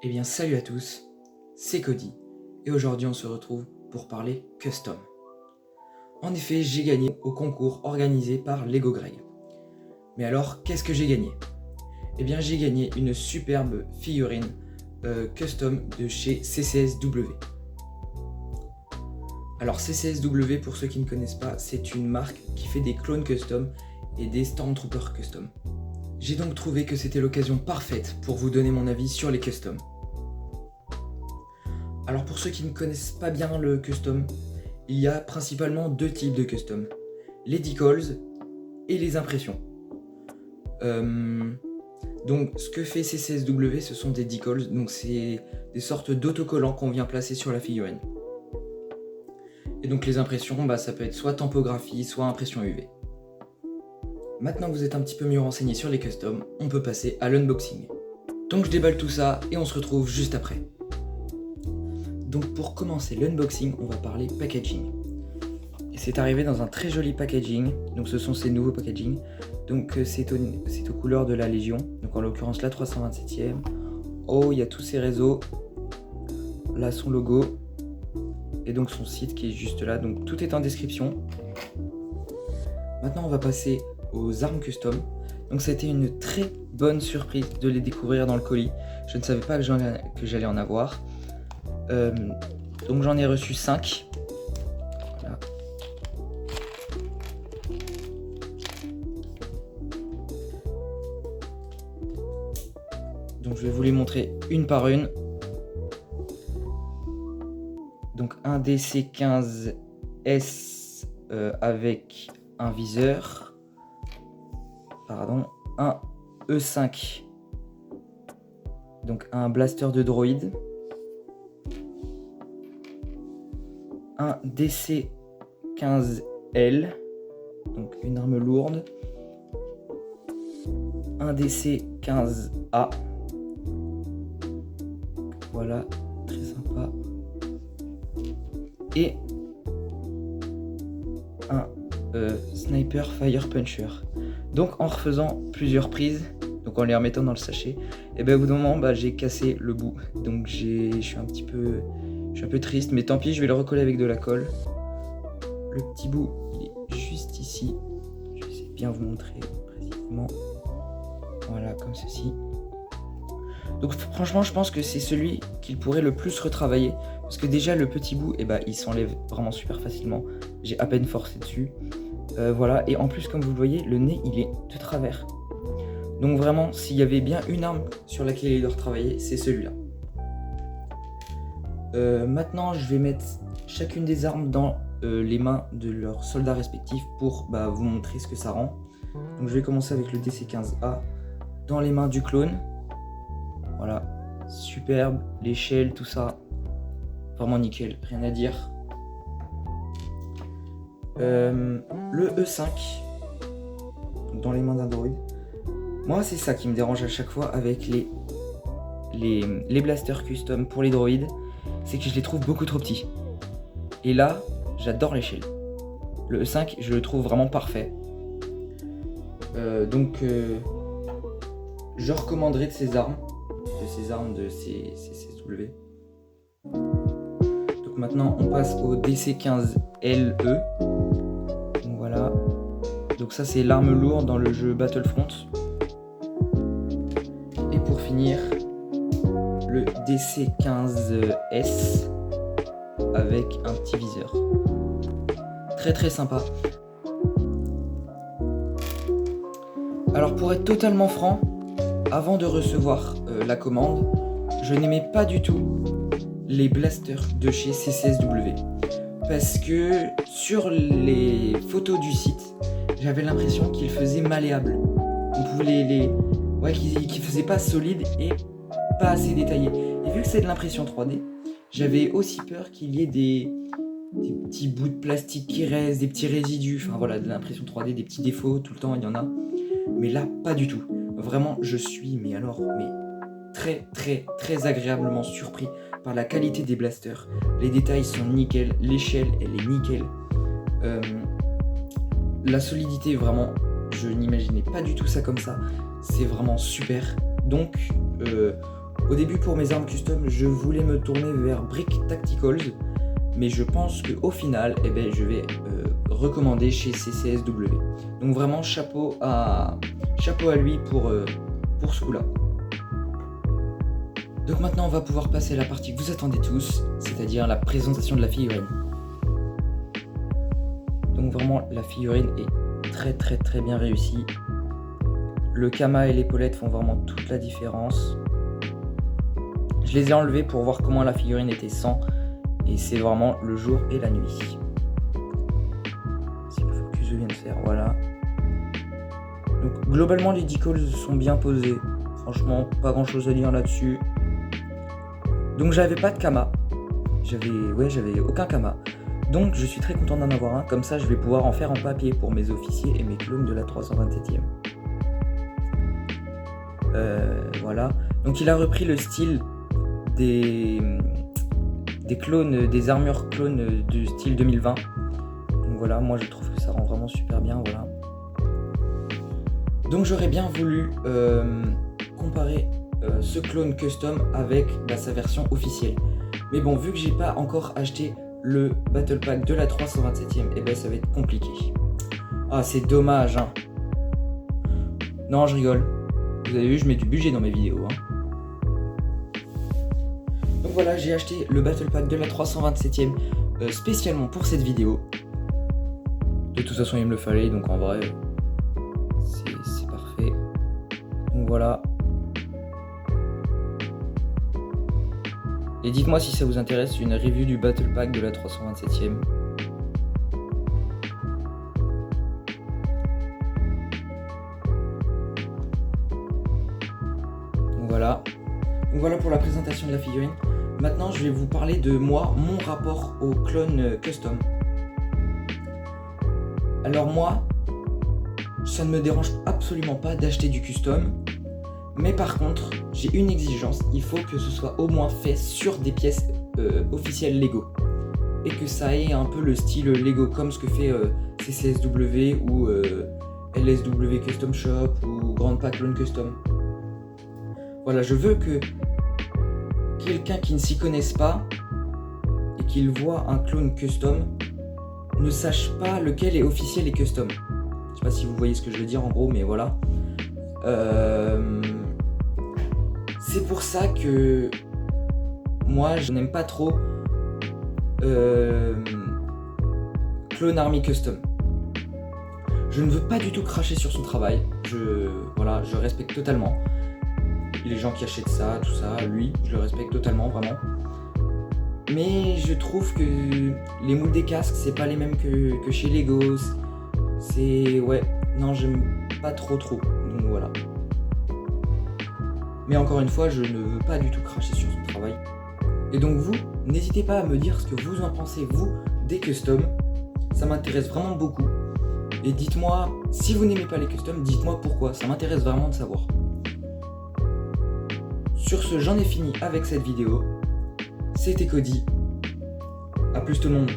Eh bien salut à tous, c'est Cody et aujourd'hui on se retrouve pour parler custom. En effet, j'ai gagné au concours organisé par Lego Greg. Mais alors, qu'est-ce que j'ai gagné? Eh bien j'ai gagné une superbe figurine custom de chez CCSW. Alors CCSW, pour ceux qui ne connaissent pas, c'est une marque qui fait des clones custom et des Stormtroopers custom. J'ai donc trouvé que c'était l'occasion parfaite pour vous donner mon avis sur les customs. Alors pour ceux qui ne connaissent pas bien le custom, il y a principalement deux types de custom, les decals et les impressions. Donc ce que fait CCSW, ce sont des decals, donc c'est des sortes d'autocollants qu'on vient placer sur la figurine. Et donc les impressions, ça peut être soit tampographie, soit impression UV. Maintenant que vous êtes un petit peu mieux renseigné sur les customs, on peut passer à l'unboxing. Donc je déballe tout ça et on se retrouve juste après. Donc pour commencer l'unboxing, on va parler packaging. Et c'est arrivé dans un très joli packaging, donc ce sont ces nouveaux packaging. Donc c'est aux couleurs de la Légion, donc en l'occurrence la 327e. Oh, il y a tous ses réseaux, là son logo, et donc son site qui est juste là, donc tout est en description. Maintenant on va passer aux armes custom. Donc ça a été une très bonne surprise de les découvrir dans le colis. Je ne savais pas que j'allais en avoir. Donc j'en ai reçu 5. Voilà. Donc je vais vous les montrer une par une. Donc un DC-15S avec un viseur. Pardon. Un E5. Donc un blaster de droïde. Un DC-15L, donc une arme lourde, un DC-15A, voilà, très sympa, et un Sniper Fire Puncher. Donc en refaisant plusieurs prises, donc en les remettant dans le sachet, et bien au bout d'un moment j'ai cassé le bout, donc je suis un peu triste, mais tant pis, je vais le recoller avec de la colle. Le petit bout, il est juste ici. Je vais essayer de bien vous montrer précisément. Voilà, comme ceci. Donc franchement, je pense que c'est celui qu'il pourrait le plus retravailler. Parce que déjà, le petit bout, il s'enlève vraiment super facilement. J'ai à peine forcé dessus. Voilà, et en plus, comme vous le voyez, le nez, il est de travers. Donc vraiment, s'il y avait bien une arme sur laquelle il doit retravailler, c'est celui-là. Maintenant, je vais mettre chacune des armes dans les mains de leurs soldats respectifs pour vous montrer ce que ça rend. Donc je vais commencer avec le DC-15A dans les mains du clone. Voilà, superbe, l'échelle, tout ça, vraiment nickel, rien à dire. Le E5 dans les mains d'un droïde. Moi, c'est ça qui me dérange à chaque fois avec les blasters custom pour les droïdes. C'est que je les trouve beaucoup trop petits. Et là, j'adore l'échelle. Le E5, je le trouve vraiment parfait. Je recommanderais de ces armes de CCSW. Donc maintenant, on passe au DC-15LE. Donc voilà. Donc ça, c'est l'arme lourde dans le jeu Battlefront. Et pour finir, le DC-15S avec un petit viseur. Très très sympa. Alors pour être totalement franc, avant de recevoir la commande, je n'aimais pas du tout les blasters de chez CCSW. Parce que sur les photos du site, j'avais l'impression qu'ils faisaient malléables. On pouvait qu'ils faisaient pas solides et pas assez détaillé. Et vu que c'est de l'impression 3D, j'avais aussi peur qu'il y ait des petits bouts de plastique qui restent, des petits résidus, enfin voilà, de l'impression 3D, des petits défauts, tout le temps il y en a. Mais là, pas du tout. Vraiment, je suis, très très très agréablement surpris par la qualité des blasters. Les détails sont nickel, l'échelle elle est nickel. La solidité, vraiment, je n'imaginais pas du tout ça comme ça. C'est vraiment super. Donc, Au début, pour mes armes custom, je voulais me tourner vers Brick Tacticals, mais je pense qu'au final, je vais recommander chez CCSW. Donc vraiment, chapeau à lui pour ce coup-là. Donc maintenant, on va pouvoir passer à la partie que vous attendez tous, c'est-à-dire la présentation de la figurine. Donc vraiment, la figurine est très bien réussie. Le kama et l'épaulette font vraiment toute la différence. Je les ai enlevés pour voir comment la figurine était sans, et c'est vraiment le jour et la nuit. Si le focus vient de faire, voilà. Donc globalement, les decals sont bien posés. Franchement, pas grand chose à dire là-dessus. Donc j'avais pas de kama. J'avais aucun kama. Donc je suis très content d'en avoir un. Comme ça, je vais pouvoir en faire en papier pour mes officiers et mes clones de la 327e. Voilà. Donc il a repris le style des clones, des armures clones du style 2020. Donc voilà, moi je trouve que ça rend vraiment super bien, voilà. Donc j'aurais bien voulu comparer ce clone custom avec sa version officielle. Mais bon, vu que j'ai pas encore acheté le Battle Pack de la 327e, ça va être compliqué. Ah, c'est dommage, hein. Non, je rigole. Vous avez vu, je mets du budget dans mes vidéos, hein. Donc voilà, j'ai acheté le Battle Pack de la 327e spécialement pour cette vidéo. De toute façon, il me le fallait, donc en vrai, c'est parfait. Donc voilà. Et dites-moi si ça vous intéresse, une review du Battle Pack de la 327e. Donc voilà pour la présentation de la figurine. Maintenant, je vais vous parler de mon rapport au clone custom. Alors moi, ça ne me dérange absolument pas d'acheter du custom. Mais par contre, j'ai une exigence, il faut que ce soit au moins fait sur des pièces officielles Lego. Et que ça ait un peu le style Lego, comme ce que fait CCSW ou LSW Custom Shop ou Grandpa Clone Custom. Voilà, je veux que quelqu'un qui ne s'y connaisse pas et qu'il voit un clone custom ne sache pas lequel est officiel et custom. Je sais pas si vous voyez ce que je veux dire en gros, mais voilà. C'est pour ça que moi je n'aime pas trop Clone Army Custom. Je ne veux pas du tout cracher sur son travail. Je respecte totalement les gens qui achètent ça, tout ça. Lui, je le respecte totalement, vraiment. Mais je trouve que les moules des casques, c'est pas les mêmes que chez Lego. Non, j'aime pas trop. Donc voilà. Mais encore une fois, je ne veux pas du tout cracher sur son travail. Et donc vous, n'hésitez pas à me dire ce que vous en pensez, vous, des customs. Ça m'intéresse vraiment beaucoup. Et dites-moi, si vous n'aimez pas les customs, dites-moi pourquoi. Ça m'intéresse vraiment de savoir. Sur ce, j'en ai fini avec cette vidéo. C'était Cody. A plus tout le monde.